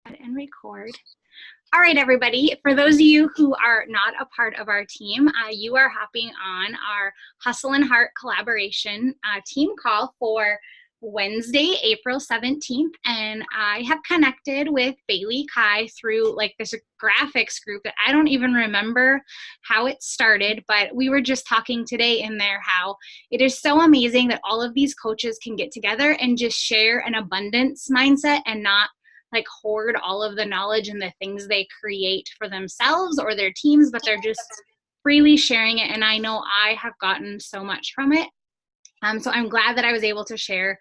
And record. All right, everybody. For those of you who are not a part of our team, you are hopping on our Hustle and Heart collaboration team call for Wednesday, April 17th. And I have connected with Baylee Kye through like this graphics group that I don't even remember how it started, but we were just talking today in there how it is so amazing that all of these coaches can get together and just share an abundance mindset and not like hoard all of the knowledge and the things they create for themselves or their teams, but they're just freely sharing it. And I know I have gotten so much from it. So I'm glad that I was able to share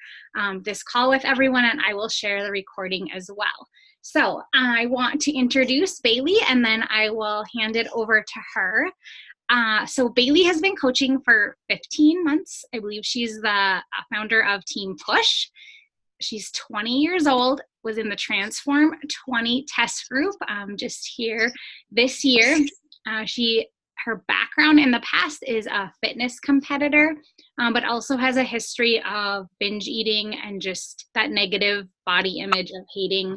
this call with everyone, and I will share the recording as well. So I want to introduce Baylee, and then I will hand it over to her. So Baylee has been coaching for 15 months. I believe she's the founder of Team Push. She's 20 years old, was in the Transform 20 test group just here this year. Her background in the past is a fitness competitor, but also has a history of binge eating and just that negative body image of hating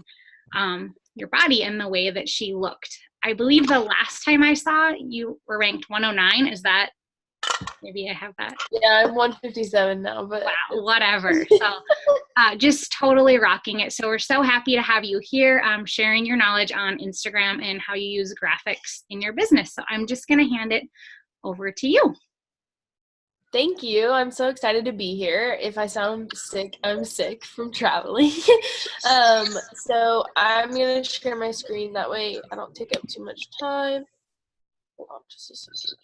your body and the way that she looked. I believe the last time I saw you were ranked 109. Is that? Maybe I have that. Yeah, I'm 157 now, but wow, whatever. So just totally rocking it. So we're so happy to have you here sharing your knowledge on Instagram and how you use graphics in your business. So I'm just going to hand it over to you. Thank you. I'm so excited to be here. If I sound sick, I'm sick from traveling. So I'm going to share my screen. That way I don't take up too much time. Hold on just a second.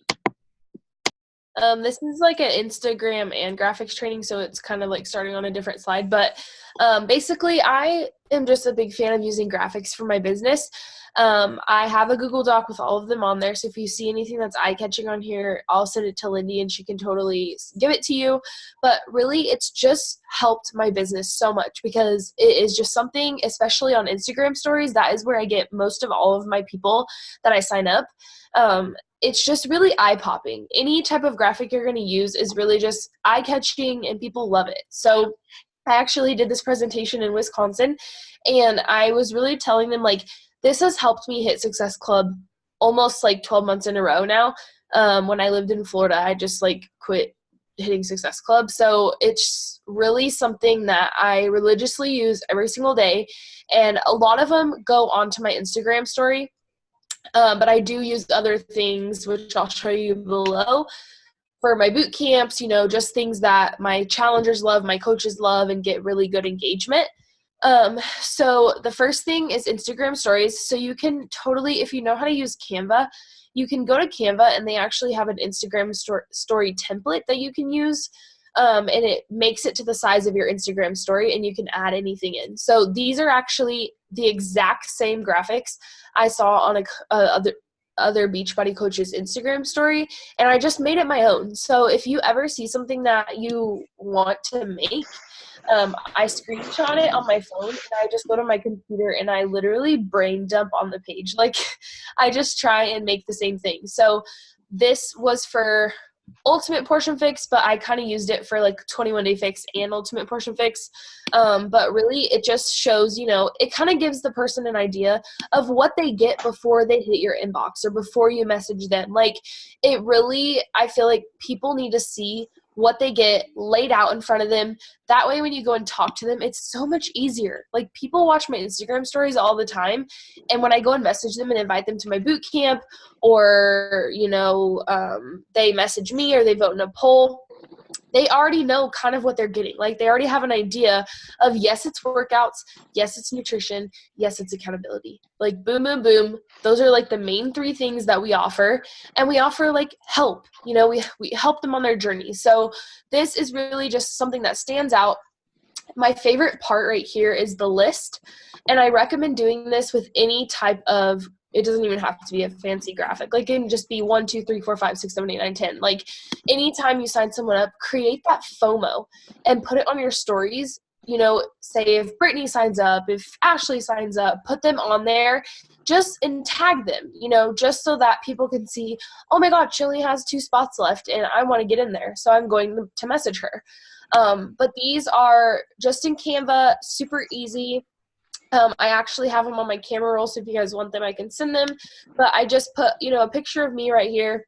This is like an Instagram and graphics training, so it's kind of like starting on a different slide. But basically, I am just a big fan of using graphics for my business. I have a Google Doc with all of them on there, so if you see anything that's eye-catching on here, I'll send it to Lindy, and she can totally give it to you. But really, it's just helped my business so much because it is just something, especially on Instagram stories, that is where I get most of all of my people that I sign up. It's just really eye-popping. Any type of graphic you're going to use is really just eye-catching, and people love it. So I actually did this presentation in Wisconsin, and I was really telling them, like, this has helped me hit Success Club almost, like, 12 months in a row now. When I lived in Florida, I just, like, quit hitting Success Club. So it's really something that I religiously use every single day, and a lot of them go onto my Instagram story. But I do use other things, which I'll show you below, for my boot camps, just things that my challengers love, my coaches love, and get really good engagement. So the first thing is Instagram stories. So you can totally, if you know how to use Canva, you can go to Canva, and they actually have an Instagram story template that you can use. And it makes it to the size of your Instagram story, and you can add anything in. So these are actually the exact same graphics I saw on other Beachbody coach's Instagram story, and I just made it my own. So if you ever see something that you want to make, I screenshot it on my phone, and I just go to my computer, and I literally brain dump on the page. Like, I just try and make the same thing. So this was for Ultimate Portion Fix, but I kind of used it for like 21-day fix and Ultimate Portion Fix. But really, it just shows, it kind of gives the person an idea of what they get before they hit your inbox or before you message them. Like, it really, I feel like people need to see what they get laid out in front of them. That way, when you go and talk to them, it's so much easier. Like, people watch my Instagram stories all the time, and when I go and message them and invite them to my boot camp, or, they message me or they vote in a poll, they already know kind of what they're getting. Like, they already have an idea of, yes, it's workouts, yes, it's nutrition, yes, it's accountability. Like, boom, boom, boom. Those are like the main three things that we offer. And we offer like help, we help them on their journey. So this is really just something that stands out. My favorite part right here is the list. And I recommend doing this with any type of, it doesn't even have to be a fancy graphic. Like, it can just be 1, 2, 3, 4, 5, 6, 7, 8, 9, 10. Like, anytime you sign someone up, create that FOMO and put it on your stories. Say if Brittany signs up, if Ashley signs up, put them on there, and tag them, just so that people can see, oh my God, she only has 2 spots left and I want to get in there. So I'm going to message her. But these are just in Canva, super easy. I actually have them on my camera roll, so if you guys want them, I can send them. But I just put, a picture of me right here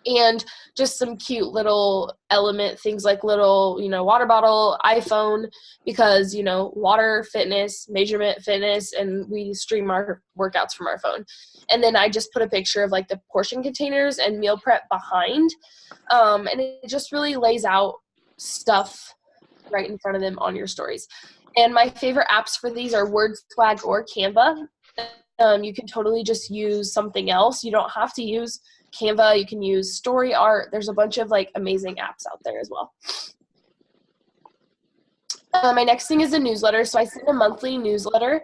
and just some cute little element things like little, water bottle, iPhone, because, water, fitness, measurement, fitness, and we stream our workouts from our phone. And then I just put a picture of like the portion containers and meal prep behind. And it just really lays out stuff right in front of them on your stories. And my favorite apps for these are WordSwag or Canva. You can totally just use something else. You don't have to use Canva. You can use Story Art. There's a bunch of like amazing apps out there as well. My next thing is a newsletter. So I send a monthly newsletter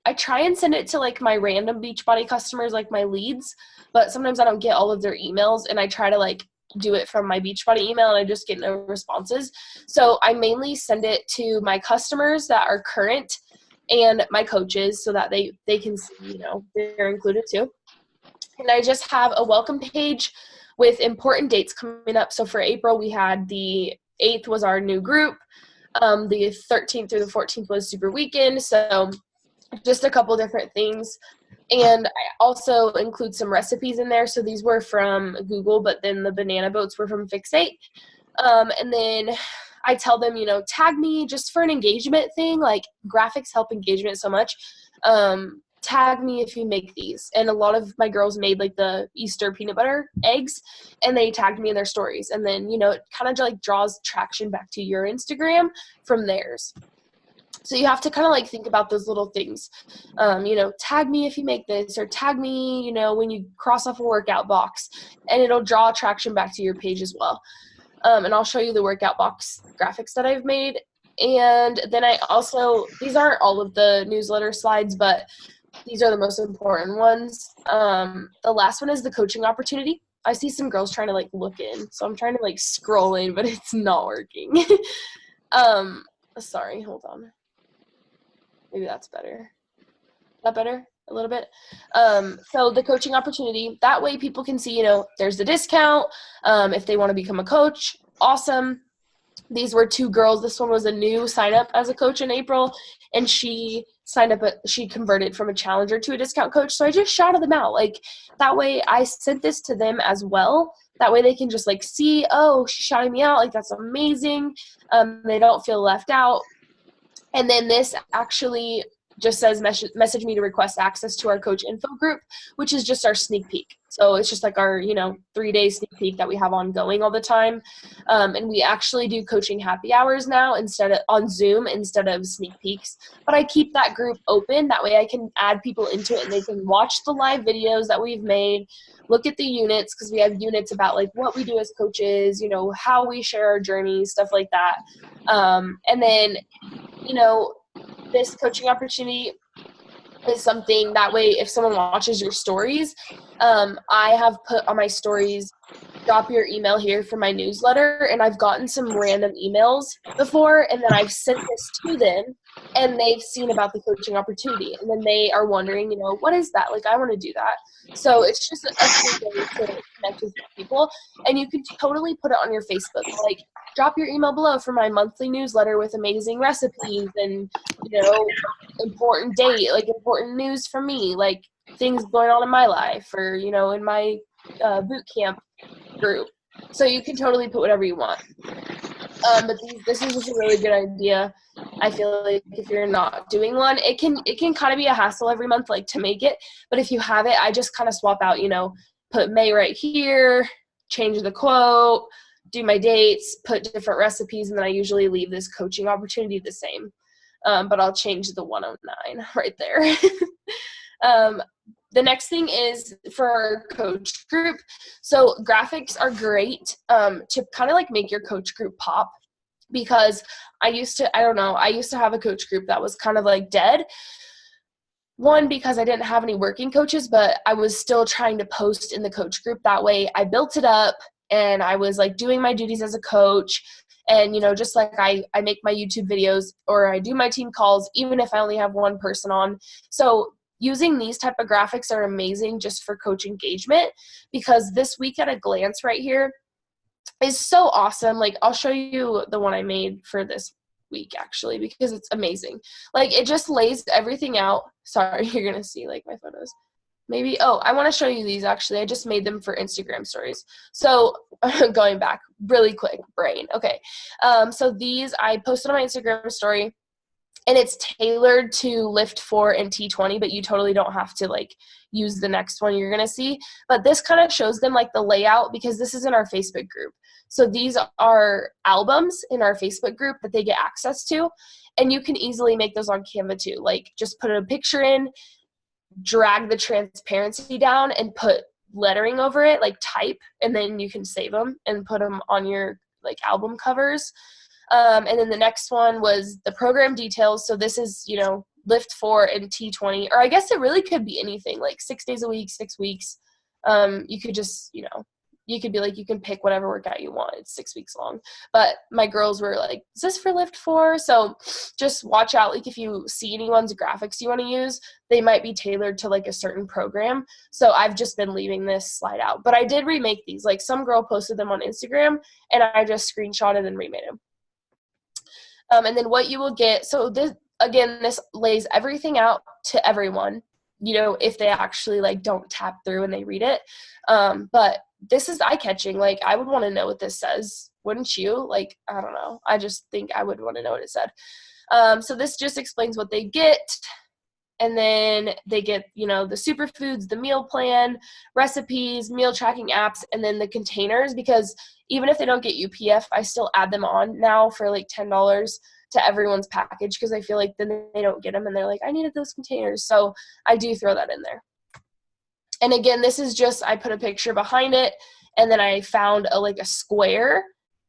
I try and send it to like my random Beachbody customers, like my leads, but sometimes I don't get all of their emails, and I try to like do it from my Beachbody email, and I just get no responses. So I mainly send it to my customers that are current and my coaches, so that they can see, they're included too. And I just have a welcome page with important dates coming up. So for April, we had the 8th was our new group. The 13th through the 14th was Super Weekend. So just a couple different things. And I also include some recipes in there. So these were from Google, but then the banana boats were from Fixate. And then I tell them, tag me just for an engagement thing. Like graphics help engagement so much. Tag me if you make these. And a lot of my girls made like the Easter peanut butter eggs, and they tagged me in their stories. And then, it kind of like draws traction back to your Instagram from theirs. So you have to kind of like think about those little things. Tag me if you make this, or tag me, when you cross off a workout box, and it'll draw traction back to your page as well. And I'll show you the workout box graphics that I've made. And then I also, these aren't all of the newsletter slides, but these are the most important ones. The last one is the coaching opportunity. I see some girls trying to like look in, so I'm trying to like scroll in, but it's not working. Sorry, hold on. Maybe that's better. Is that better? A little bit? So the coaching opportunity, that way people can see, there's the discount. If they want to become a coach, awesome. These were 2 girls. This one was a new sign up as a coach in April, and she signed up, she converted from a challenger to a discount coach. So I just shouted them out. Like that way I sent this to them as well. That way they can just like see, oh, she's shouting me out. Like that's amazing. They don't feel left out. And then this actually just says message me to request access to our coach info group, which is just our sneak peek. So it's just like our, 3-day sneak peek that we have ongoing all the time. And we actually do coaching happy hours now on Zoom instead of sneak peeks. But I keep that group open. That way I can add people into it, and they can watch the live videos that we've made, look at the units, because we have units about like what we do as coaches, how we share our journey, stuff like that. And then, this coaching opportunity is something that way if someone watches your stories, I have put on my stories, drop your email here for my newsletter, and I've gotten some random emails before, and then I've sent this to them, and they've seen about the coaching opportunity, and then they are wondering, what is that? Like, I want to do that. So it's just a cool way to connect with people, and you can totally put it on your Facebook. Like, drop your email below for my monthly newsletter with amazing recipes and, important important news from me, like things going on in my life, or, in my boot camp group. So you can totally put whatever you want. But this is just a really good idea. I feel like if you're not doing one, it can kind of be a hassle every month, like to make it. But if you have it, I just kind of swap out, put May right here, change the quote, do my dates, put different recipes, and then I usually leave this coaching opportunity the same. But I'll change the 109 right there. The next thing is for our coach group. So graphics are great to kind of like make your coach group pop, because I used to have a coach group that was kind of like dead. One, because I didn't have any working coaches, but I was still trying to post in the coach group. That way I built it up, and I was like doing my duties as a coach. And, just like I make my YouTube videos, or I do my team calls, even if I only have one person on. So using these type of graphics are amazing just for coach engagement, because this week at a glance right here is so awesome. Like, I'll show you the one I made for this week actually, because it's amazing. Like it just lays everything out. Sorry, you're going to see like my photos. Maybe, oh, I want to show you these actually. I just made them for Instagram stories. So going back really quick, brain. Okay. So these I posted on my Instagram story, and it's tailored to Lift 4 and T20, but you totally don't have to like use the next one you're going to see. But this kind of shows them like the layout, because this is in our Facebook group. So these are albums in our Facebook group that they get access to, and you can easily make those on Canva too. Like just put a picture in, drag the transparency down and put lettering over it, like type, and then you can save them and put them on your like album covers. And then the next one was the program details. So this is, you know, Lift 4 and T20, or I guess it really could be anything, like 6 days a week, 6 weeks. You could just, you know, you could be like, you can pick whatever workout you want. It's 6 weeks long. But my girls were like, is this for Lift 4? So just watch out. Like if you see anyone's graphics you want to use, they might be tailored to like a certain program. So I've just been leaving this slide out. But I did remake these. Like some girl posted them on Instagram, and I just screenshotted and remade them. And then what you will get, so this, again, this lays everything out to everyone, you know, if they actually like don't tap through and they read it. But this is eye-catching. Like I would want to know what this says, wouldn't you? Like, I don't know. I just think I would want to know what it said. So this just explains what they get. And then they get, you know, the superfoods, the meal plan, recipes, meal tracking apps, and then the containers, because even if they don't get UPF, I still add them on now for like $10 to everyone's package, because I feel like then they don't get them and they're like, I needed those containers. So I do throw that in there. And again, this is just, I put a picture behind it, and then I found a square,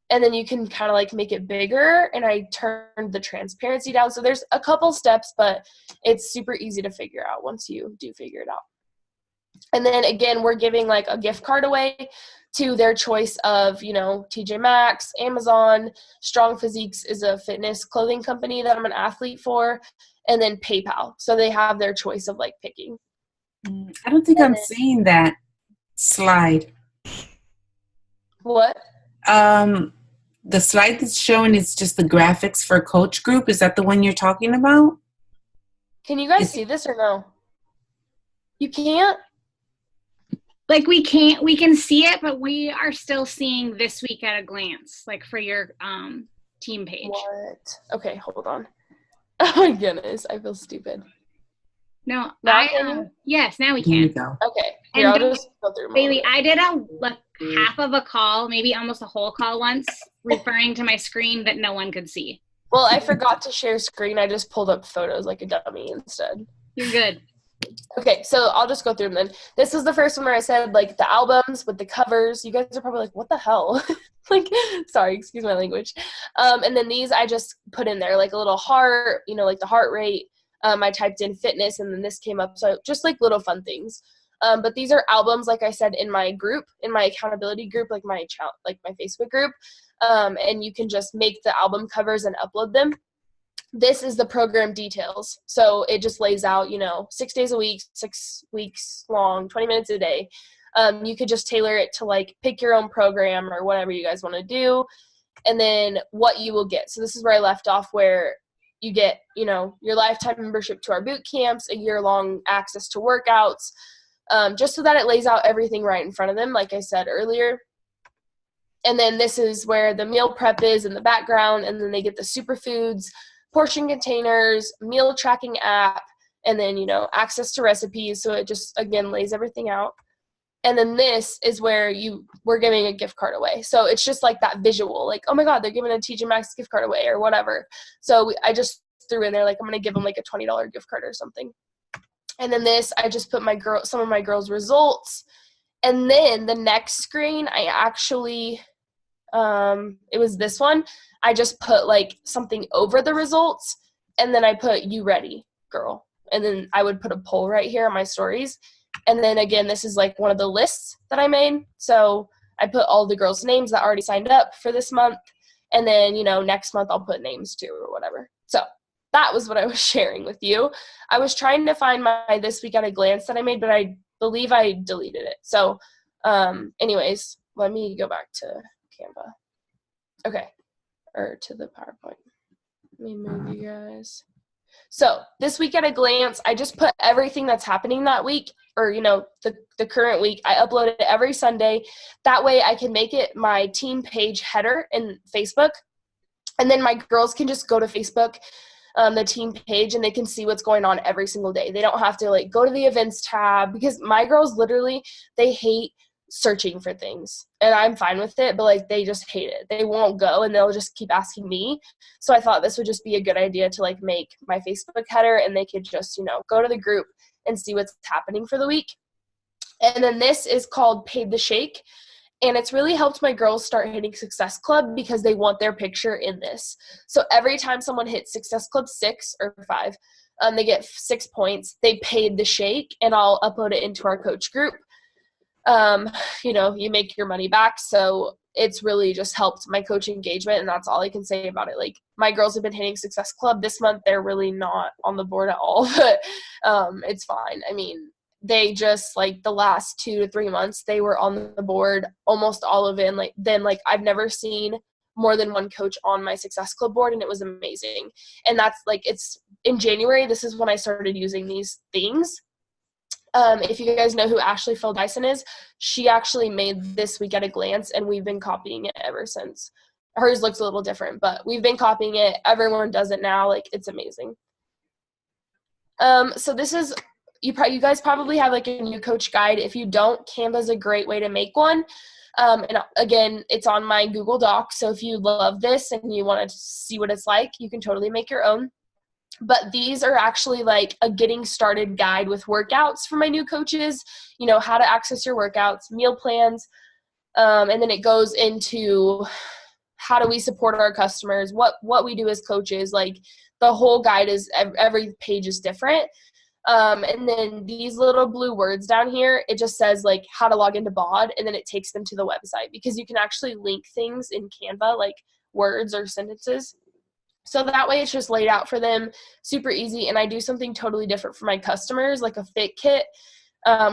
and then you can kind of like make it bigger, and I turned the transparency down. So there's a couple steps, but it's super easy to figure out once you do figure it out. And then again, we're giving like a gift card away to their choice of, you know, TJ Maxx, Amazon, Strong Physiques is a fitness clothing company that I'm an athlete for, and then PayPal. So they have their choice of like picking. I don't think I'm seeing that slide. What? The slide that's showing is just the graphics for Coach Group. Is that the one you're talking about? Can you guys see this or no? You can't? Like we can see it, but we are still seeing this week at a glance, like for your team page. What? Okay, hold on. Oh my goodness, I feel stupid. No, now yes, now we Here you can. go. Okay, here, I'll just go through Baylee, I did half of a call, maybe almost a whole call once, referring to my screen that no one could see. Well, I forgot to share screen. I just pulled up photos like a dummy instead. You're good. Okay, so I'll just go through them then. This is the first one where I said, like, the albums with the covers. You guys are probably like, what the hell? Like, sorry, excuse my language. And then these I just put in there, like a little heart, you know, like the heart rate. I typed in fitness, and then this came up. So just like little fun things. But these are albums, like I said, in my group, in my accountability group, like my Facebook group. And you can just make the album covers and upload them. This is the program details. So it just lays out, you know, 6 days a week, 6 weeks long, 20 minutes a day. You could just tailor it to like pick your own program or whatever you guys want to do. And then what you will get. So this is where I left off, where you get, you know, your lifetime membership to our boot camps, a year-long access to workouts, just so that it lays out everything right in front of them, like I said earlier. And then this is where the meal prep is in the background, and then they get the superfoods, portion containers, meal tracking app, and then, you know, access to recipes. So it just, again, lays everything out. And then this is where we're giving a gift card away. So it's just like that visual, like, oh my God, they're giving a TJ Maxx gift card away or whatever. So I just threw in there, like, I'm going to give them like a $20 gift card or something. And then this, I just put some of my girls' results. And then the next screen, I actually, it was this one. I just put like something over the results, and then I put, you ready, girl? And then I would put a poll right here on my stories. And then again, this is like one of the lists that I made. So I put all the girls' names that already signed up for this month. And then, you know, next month I'll put names too or whatever. So that was what I was sharing with you. I was trying to find my this week at a glance that I made, but I believe I deleted it. So anyways, let me go back to Canva. Okay. Or to the PowerPoint. Let me move you guys. So this week at a glance, I just put everything that's happening that week, or, the current week. I upload it every Sunday. That way I can make it my team page header in Facebook. And then my girls can just go to Facebook, the team page, and they can see what's going on every single day. They don't have to go to the events tab, because my girls literally, they hate searching for things, and I'm fine with it, but they just hate it. They won't go, and they'll just keep asking me. So I thought this would just be a good idea to make my Facebook header, and they could just go to the group and see what's happening for the week. And then this is called Paid the Shake, and it's really helped my girls start hitting Success Club because they want their picture in this. So every time someone hits Success Club 6 or 5, they get 6 points. They paid the shake, and I'll upload it into our coach group. You make your money back. So it's really just helped my coach engagement, and that's all I can say about it. My girls have been hitting Success Club this month. They're really not on the board at all, but it's fine. I mean, they just the last 2 to 3 months, they were on the board almost all of it. And I've never seen more than one coach on my Success Club board, and it was amazing. And that's it's in January. This is when I started using these things. If you guys know who Ashley Phil Dyson is, she actually made this week at a glance, and we've been copying it ever since. Hers looks a little different, but we've been copying it. Everyone does it now. It's amazing. So this is, you guys probably have a new coach guide. If you don't, Canva's a great way to make one. And again, it's on my Google Doc. So if you love this and you want to see what it's like, you can totally make your own. But these are actually a getting started guide with workouts for my new coaches, how to access your workouts, meal plans, and then it goes into how do we support our customers, what we do as coaches. The whole guide is, every page is different. And then these little blue words down here, it just says how to log into BOD, and then it takes them to the website, because you can actually link things in Canva, words or sentences. So that way it's just laid out for them, super easy. And I do something totally different for my customers, like a fit kit,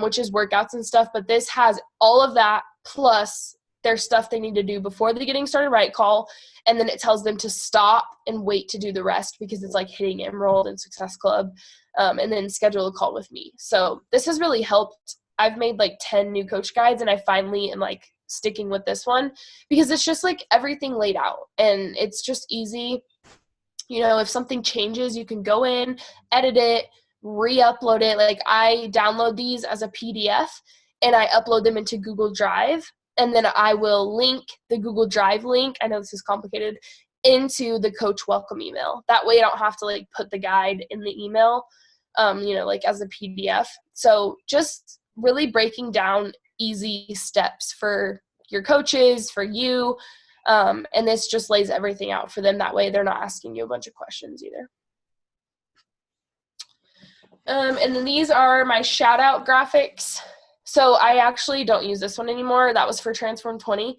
which is workouts and stuff. But this has all of that, plus their stuff they need to do before the Getting Started Right call. And then it tells them to stop and wait to do the rest, because it's hitting Emerald and Success Club, and then schedule a call with me. So this has really helped. I've made 10 new coach guides, and I finally am sticking with this one, because it's just everything laid out, and it's just easy. If something changes, you can go in, edit it, re-upload it. I download these as a PDF, and I upload them into Google Drive, and then I will link the Google Drive link, I know this is complicated, into the coach welcome email. That way I don't have to put the guide in the email, as a PDF. So just really breaking down easy steps for your coaches, for you. And this just lays everything out for them. That way they're not asking you a bunch of questions either. And then these are my shout out graphics. So I actually don't use this one anymore. That was for Transform 20,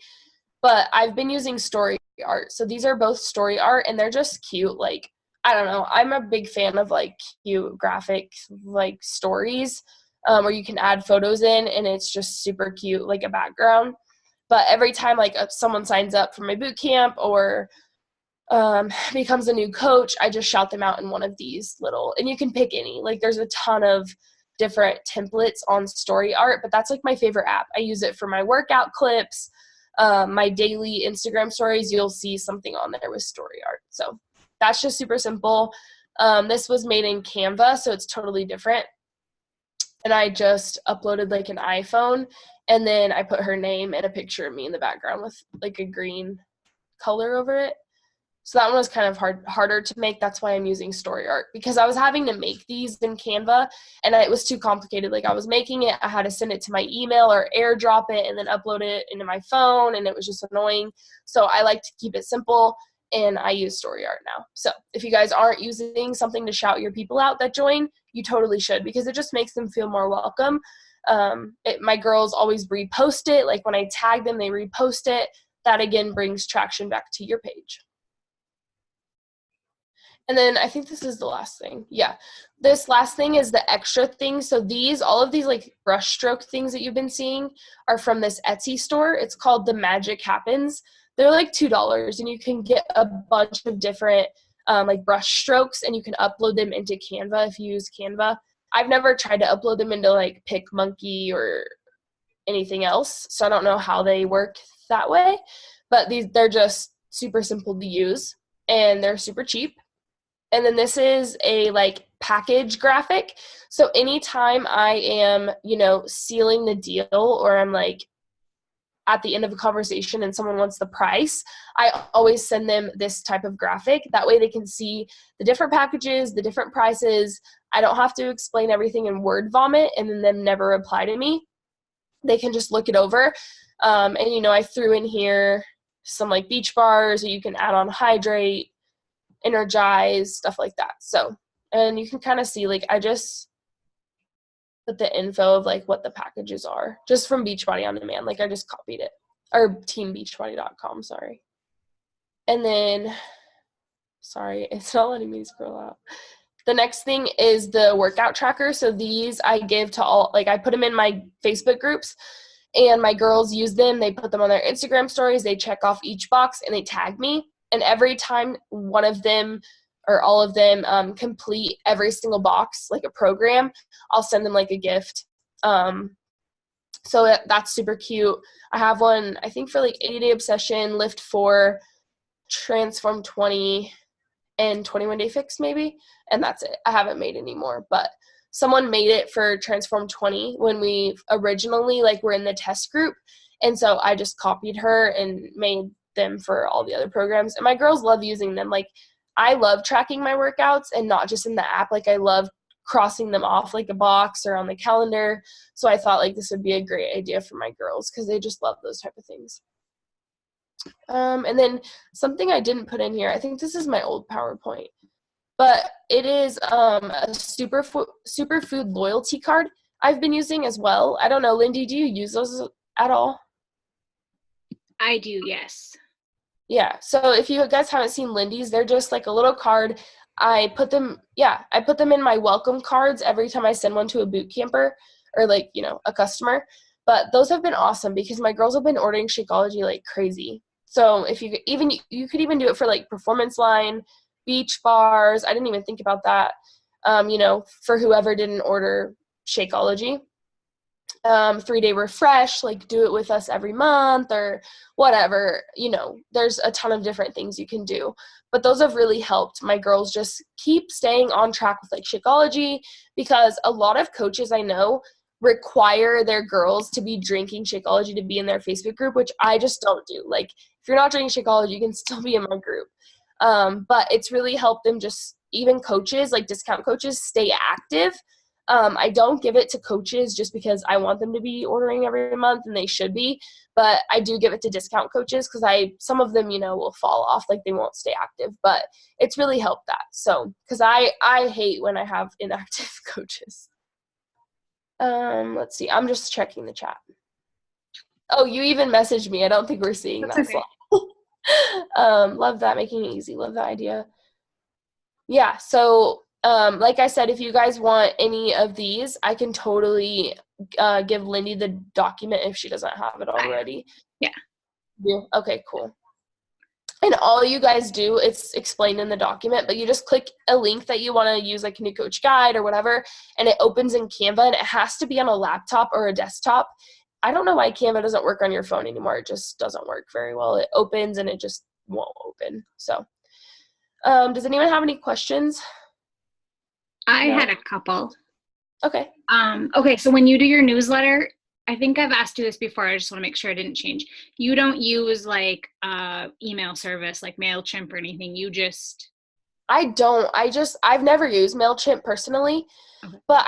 but I've been using story art. So these are both story art, and they're just cute. I don't know. I'm a big fan of cute graphic stories, where you can add photos in, and it's just super cute, a background. But every time someone signs up for my boot camp or becomes a new coach, I just shout them out in one of these little, and you can pick any. There's a ton of different templates on story art, but that's my favorite app. I use it for my workout clips, my daily Instagram stories. You'll see something on there with story art. So that's just super simple. This was made in Canva, so it's totally different. And I just uploaded an iPhone, and then I put her name and a picture of me in the background with a green color over it. So that one was kind of harder to make. That's why I'm using story art, because I was having to make these in Canva, and it was too complicated. I was making it, I had to send it to my email or AirDrop it and then upload it into my phone, and it was just annoying. So I like to keep it simple, and I use story art now. So if you guys aren't using something to shout your people out that join, you totally should, because it just makes them feel more welcome. My girls always repost it. When I tag them, they repost it. That again brings traction back to your page. And then I think this is the last thing. Yeah. This last thing is the extra thing. So all of these brush stroke things that you've been seeing are from this Etsy store. It's called The Magic Happens. They're $2, and you can get a bunch of different like brush strokes, and you can upload them into Canva if you use Canva. I've never tried to upload them into like PicMonkey or anything else, so I don't know how they work that way, but they're just super simple to use and they're super cheap. And then this is a like package graphic. So anytime I am, sealing the deal, or I'm like at the end of a conversation and someone wants the price, I always send them this type of graphic. That way they can see the different packages, the different prices. I don't have to explain everything in word vomit and then them never reply to me. They can just look it over. And, I threw in here some like beach bars, or you can add on hydrate, energize, stuff like that. So, and you can kind of see, like, I just put the info of like what the packages are just from Beachbody On Demand. Like I just copied it, or teambeachbody.com, sorry. And then, sorry, it's not letting me scroll out. The next thing is the workout tracker. So these I give to all, like I put them in my Facebook groups and my girls use them. They put them on their Instagram stories. They check off each box and they tag me. And every time one of them or all of them complete every single box, like a program, I'll send them like a gift. So that's super cute. I have one, I think, for like 80-day obsession, lift 4, transform 20, and 21-day fix maybe. And that's it. I haven't made any more, but someone made it for transform 20 when we originally like were in the test group. And so I just copied her and made them for all the other programs. And my girls love using them. Like I love tracking my workouts, and not just in the app. Like I love crossing them off like a box or on the calendar. So I thought like this would be a great idea for my girls because they just love those type of things. And then something I didn't put in here, I think this is my old PowerPoint, but it is a superfood loyalty card I've been using as well. I don't know, Lindy, do you use those at all? I do, yes. Yeah, so if you guys haven't seen Lindy's, they're just like a little card. I put them in my welcome cards every time I send one to a boot camper or like, a customer. But those have been awesome because my girls have been ordering Shakeology like crazy. So if you could even do it for like Performance Line, beach bars. I didn't even think about that. For whoever didn't order Shakeology. 3-day refresh, like do it with us every month or whatever. There's a ton of different things you can do. But those have really helped my girls just keep staying on track with like Shakeology, because a lot of coaches I know require their girls to be drinking Shakeology to be in their Facebook group, which I just don't do. Like if you're not drinking Shakeology, you can still be in my group. But it's really helped them, just even coaches, like discount coaches, stay active. I don't give it to coaches just because I want them to be ordering every month, and they should be, but I do give it to discount coaches because some of them, will fall off, like they won't stay active, but it's really helped that. So, because I hate when I have inactive coaches. Let's see. I'm just checking the chat. Oh, you even messaged me. I don't think we're seeing that okay. slide. Love that. Making it easy. Love that idea. Yeah. So, like I said, if you guys want any of these, I can totally give Lindy the document if she doesn't have it already. Yeah. Yeah. Okay, cool. And all you guys do, it's explained in the document, but you just click a link that you want to use, like a new coach guide or whatever, and it opens in Canva, and it has to be on a laptop or a desktop. I don't know why Canva doesn't work on your phone anymore. It just doesn't work very well. It opens and it just won't open. So, does anyone have any questions? I had a couple. Okay. Okay, so when you do your newsletter, I think I've asked you this before. I just want to make sure I didn't change. You don't use like email service like MailChimp or anything. You just. I don't. I've never used MailChimp personally, okay. But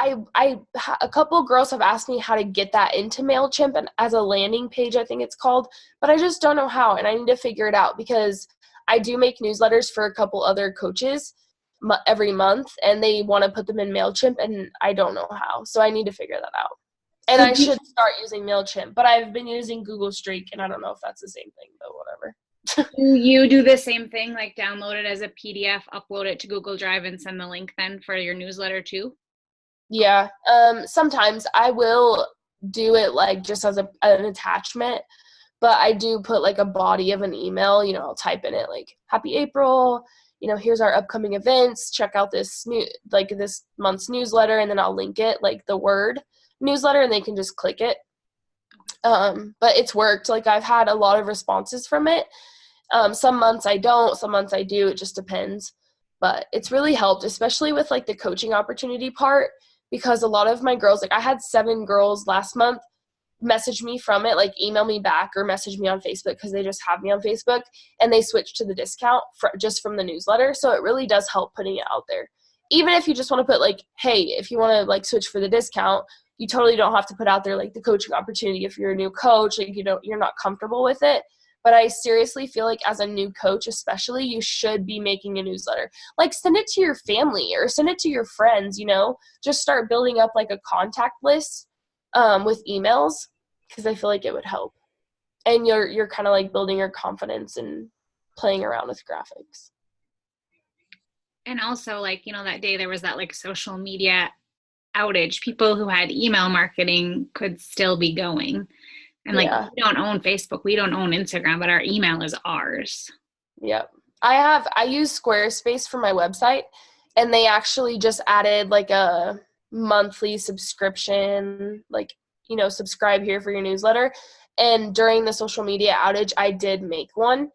a couple of girls have asked me how to get that into MailChimp and as a landing page, I think it's called, but I just don't know how, and I need to figure it out because I do make newsletters for a couple other coaches every month, and they want to put them in MailChimp, and I don't know how, so I need to figure that out. And I should start using MailChimp, but I've been using Google Streak, and I don't know if that's the same thing, but whatever. Do you do the same thing, like download it as a PDF, upload it to Google Drive, and send the link then for your newsletter too? Yeah. Sometimes I will do it like just as an attachment, but I do put like a body of an email, I'll type in it like, Happy April, here's our upcoming events, check out this this month's newsletter, and then I'll link it, like the word newsletter, and they can just click it. But it's worked. Like, I've had a lot of responses from it. Some months I don't, some months I do. It just depends. But it's really helped, especially with like the coaching opportunity part, because a lot of my girls, like I had 7 girls last month message me from it, like email me back or message me on Facebook because they just have me on Facebook, and they switched to the discount just from the newsletter. So it really does help putting it out there. Even if you just want to put like, hey, if you want to like switch for the discount, you totally don't have to put out there like the coaching opportunity if you're a new coach, like you're not comfortable with it. But I seriously feel like as a new coach especially, you should be making a newsletter. Like, send it to your family or send it to your friends, just start building up like a contact list with emails, because I feel like it would help. And you're kind of like building your confidence and playing around with graphics. And also, like, that day there was that like social media outage. People who had email marketing could still be going. And like, we don't own Facebook, we don't own Instagram, but our email is ours. Yep. I use Squarespace for my website, and they actually just added like a monthly subscription, like, subscribe here for your newsletter. And during the social media outage, I did make one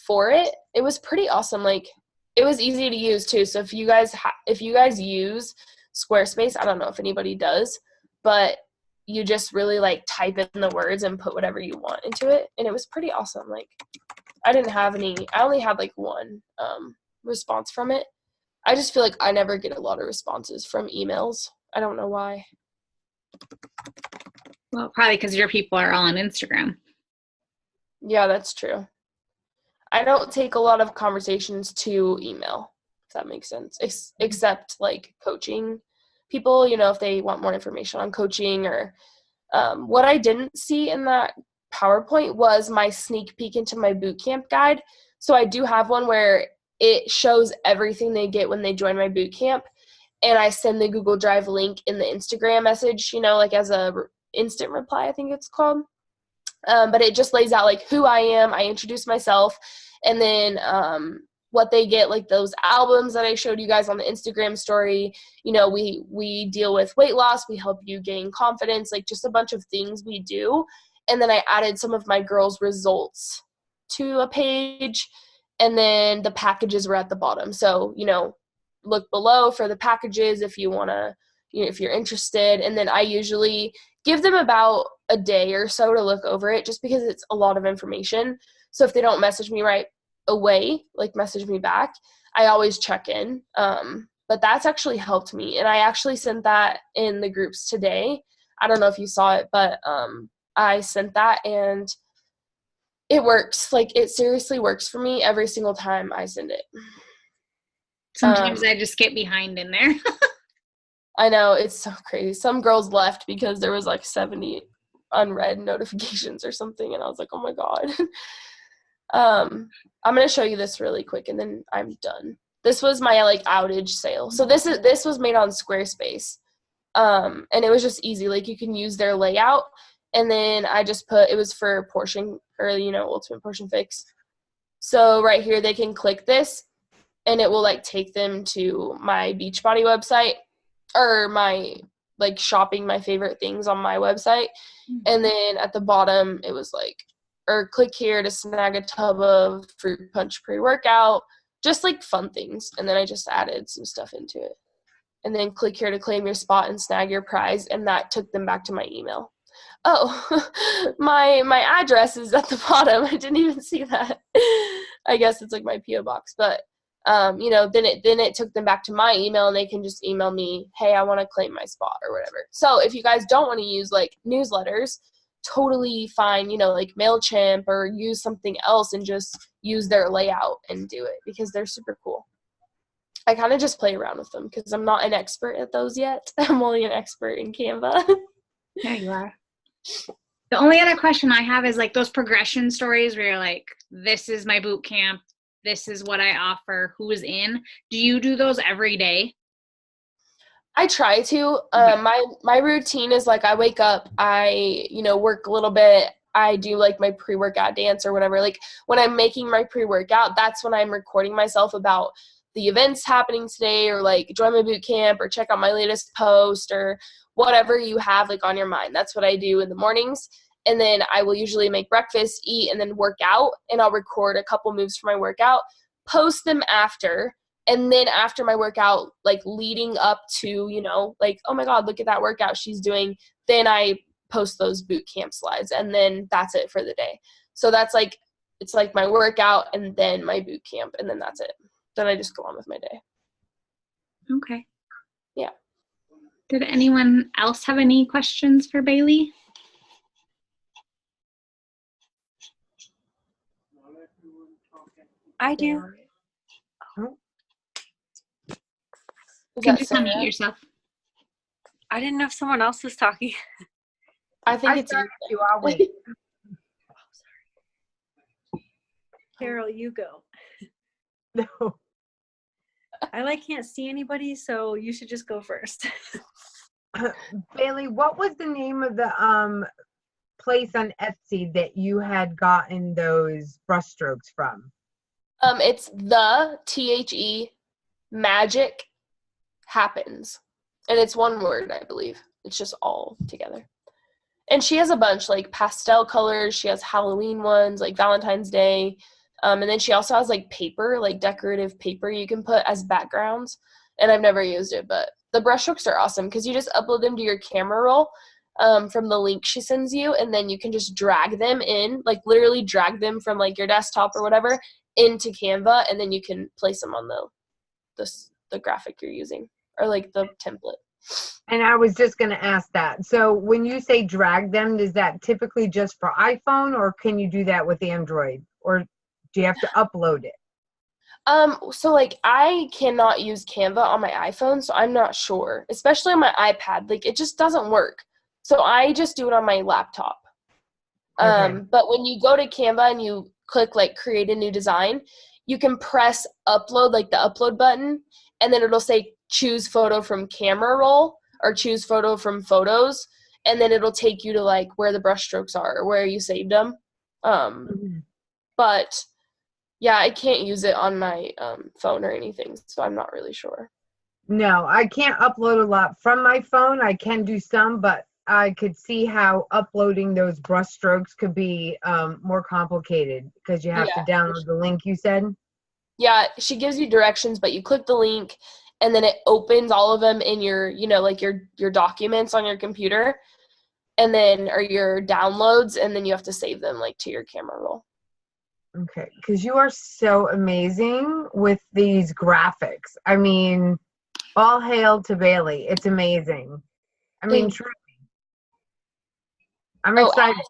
for it. It was pretty awesome. Like, it was easy to use too. So if you guys use Squarespace, I don't know if anybody does, but you just really like type in the words and put whatever you want into it. And it was pretty awesome. Like, I only had like one response from it. I just feel like I never get a lot of responses from emails. I don't know why. Well, probably because your people are all on Instagram. Yeah, that's true. I don't take a lot of conversations to email, if that makes sense, except like coaching people, if they want more information on coaching or what I didn't see in that PowerPoint was my sneak peek into my bootcamp guide. So I do have one where it shows everything they get when they join my bootcamp, and I send the Google Drive link in the Instagram message, like as a instant reply, I think it's called. But it just lays out like who I am. I introduce myself, and then what they get, like those albums that I showed you guys on the Instagram story. We deal with weight loss. We help you gain confidence, like just a bunch of things we do. And then I added some of my girls' results to a page, and then the packages were at the bottom. So, look below for the packages if you want to, if you're interested. And then I usually give them about a day or so to look over it, just because it's a lot of information. So if they don't message me right away, like message me back, I always check in. But that's actually helped me. And I actually sent that in the groups today. I don't know if you saw it, but I sent that, and it works. Like, it seriously works for me every single time I send it. Sometimes I just get behind in there. I know, it's so crazy. Some girls left because there was like 70 unread notifications or something, and I was like, oh my God. I'm going to show you this really quick, and then I'm done. This was my like outage sale. So this was made on Squarespace. And it was just easy. Like, you can use their layout, and then I just put, it was for portion, or Ultimate Portion Fix. So right here they can click this, and it will like take them to my Beachbody website, or my like shopping my favorite things on my website. Mm-hmm. And then at the bottom it was like, or click here to snag a tub of fruit punch pre-workout, just like fun things. And then I just added some stuff into it. And then click here to claim your spot and snag your prize, and that took them back to my email. Oh, my address is at the bottom. I didn't even see that. I guess it's like my P.O. box. But then it took them back to my email, and they can just email me, hey, I want to claim my spot or whatever. So if you guys don't want to use like newsletters, totally fine, like MailChimp, or use something else and just use their layout and do it, because they're super cool. I kind of just play around with them because I'm not an expert at those yet. I'm only an expert in Canva. Yeah, you are. The only other question I have is like those progression stories where you're like, this is my boot camp, this is what I offer, who is in. Do you do those every day? I try to. My routine is like, I wake up, I, work a little bit, I do like my pre-workout dance or whatever. Like when I'm making my pre-workout, that's when I'm recording myself about the events happening today, or like join my boot camp or check out my latest post or whatever you have like on your mind. That's what I do in the mornings. And then I will usually make breakfast, eat, and then work out. And I'll record a couple moves for my workout, post them after. And then after my workout, like leading up to, you know, like, oh my God, look at that workout she's doing. Then I post those boot camp slides, and then that's it for the day. So that's like, it's like my workout and then my boot camp, and then that's it. Then I just go on with my day. Okay. Yeah. Did anyone else have any questions for Baylee? I do. You can just unmute yourself. I didn't know if someone else was talking. I think it's you. I'll wait. Carol, you go. No. I can't see anybody, so you should just go first. Baylee, what was the name of the place on Etsy that you had gotten those brushstrokes from? It's the THE magic happens, and it's one word, I believe. It's just all together. And she has a bunch, like pastel colors. She has Halloween ones, like Valentine's Day. And then she also has like paper, like decorative paper you can put as backgrounds. And I've never used it, but the brushstrokes are awesome because you just upload them to your camera roll from the link she sends you, and then you can just drag them in, like literally drag them from like your desktop or whatever into Canva, and then you can place them on the graphic you're using, or like the template. And I was just going to ask that. So when you say drag them, is that typically just for iPhone, or can you do that with Android, or do you have to upload it? So like I cannot use Canva on my iPhone, so I'm not sure, especially on my iPad. Like it just doesn't work. So I just do it on my laptop. Okay. But when you go to Canva and you click like create a new design, you can press upload, like the upload button, and then it'll say choose photo from camera roll or choose photo from photos, and then it'll take you to like where the brush strokes are or where you saved them. But yeah, I can't use it on my phone or anything, so I'm not really sure. No, I can't upload a lot from my phone. I can do some, but I could see how uploading those brushstrokes could be more complicated because you have to download the link you said. Yeah, she gives you directions, but you click the link and then it opens all of them in your, you know, like your documents on your computer, and then, or your downloads, and then you have to save them like to your camera roll. Okay, because you are so amazing with these graphics. I mean, all hail to Baylee. It's amazing. I mean, truly. I'm excited.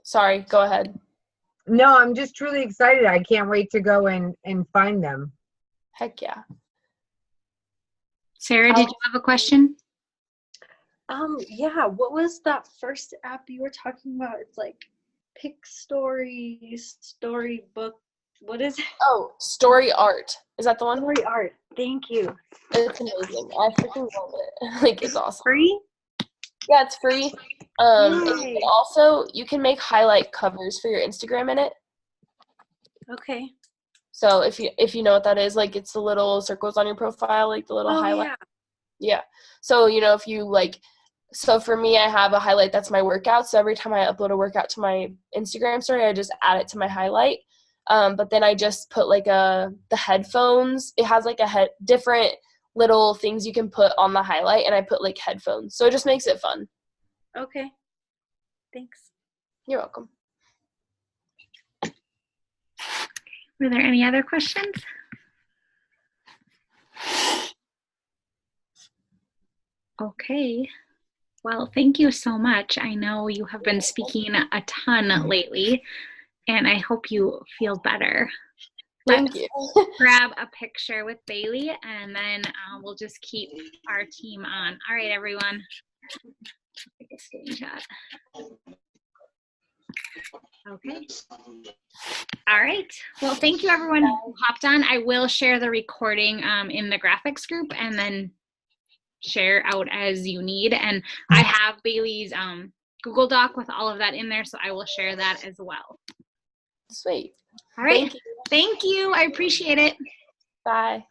Sorry, go ahead. No, I'm just truly excited. I can't wait to go and find them. Heck yeah. Sarah, did you have a question? Yeah, what was that first app you were talking about? It's like Pick Storybook. What is it? Oh, Story Art. Is that the one? Story Art. Thank you. It's amazing. I freaking love it. Like, it's awesome. Free? Yeah, it's free. And also, you can make highlight covers for your Instagram in it. Okay. So if you know what that is, like it's the little circles on your profile, like the little highlight. Yeah. So, you know, if you like, so for me, I have a highlight that's my workout. So every time I upload a workout to my Instagram story, I just add it to my highlight. But then I just put like the headphones. It has like different little things you can put on the highlight, and I put like headphones. So it just makes it fun. Okay. Thanks. You're welcome. Were there any other questions? Okay. Well, thank you so much. I know you have been speaking a ton lately, and I hope you feel better. Thank you. Grab a picture with Baylee, and then we'll just keep our team on. All right, everyone. Take a screenshot. Okay. All right. Well, thank you, everyone who hopped on. I will share the recording in the graphics group, and then share out as you need. And I have Baylee's Google Doc with all of that in there, so I will share that as well. Sweet. All right. Thank you. Thank you. I appreciate it. Bye.